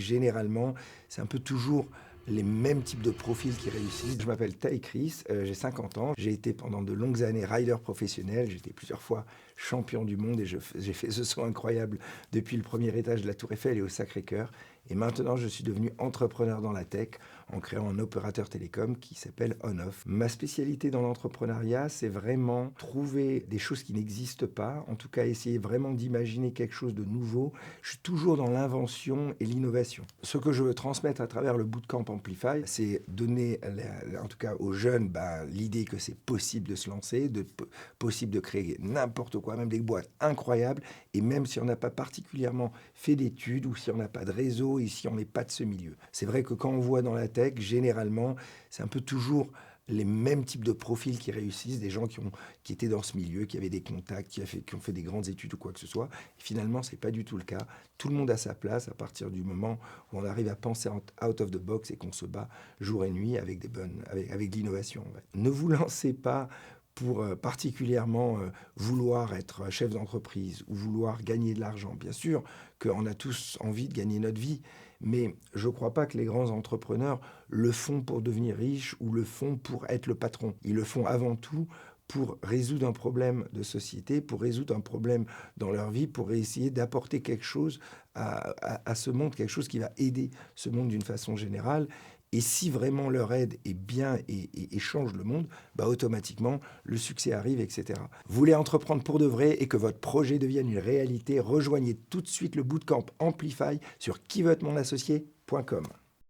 Généralement, c'est un peu toujours les mêmes types de profils qui réussissent. Je m'appelle Taï Chris, j'ai 50 ans. J'ai été pendant de longues années rider professionnel. J'ai été plusieurs fois champion du monde et j'ai fait ce saut incroyable depuis le premier étage de la Tour Eiffel et au Sacré-Cœur. Et maintenant, je suis devenu entrepreneur dans la tech en créant un opérateur télécom qui s'appelle On-Off. Ma spécialité dans l'entrepreneuriat, c'est vraiment trouver des choses qui n'existent pas, en tout cas essayer vraiment d'imaginer quelque chose de nouveau. Je suis toujours dans l'invention et l'innovation. Ce que je veux transmettre à travers le Bootcamp Amplify, c'est donner, en tout cas aux jeunes, l'idée que c'est possible de se lancer, possible de créer n'importe quoi, même des boîtes incroyables, et même si on n'a pas particulièrement fait d'études ou si on n'a pas de réseau et si on n'est pas de ce milieu. C'est vrai que quand on voit dans la tech, généralement, c'est un peu toujours les mêmes types de profils qui réussissent, des gens qui étaient dans ce milieu, qui avaient des contacts, qui ont fait des grandes études ou quoi que ce soit. Et finalement, ce n'est pas du tout le cas. Tout le monde a sa place à partir du moment où on arrive à penser out of the box et qu'on se bat jour et nuit avec avec de l'innovation. Ouais. Ne vous lancez pas pour particulièrement vouloir être chef d'entreprise ou vouloir gagner de l'argent. Bien sûr qu'on a tous envie de gagner notre vie, mais je ne crois pas que les grands entrepreneurs le font pour devenir riches ou le font pour être le patron. Ils le font avant tout pour résoudre un problème de société, pour résoudre un problème dans leur vie, pour essayer d'apporter quelque chose à ce monde, quelque chose qui va aider ce monde d'une façon générale. Et si vraiment leur aide est bien et change le monde, automatiquement, le succès arrive, etc. Vous voulez entreprendre pour de vrai et que votre projet devienne une réalité, rejoignez tout de suite le Bootcamp Amplify sur quiveutmonAssocié.com.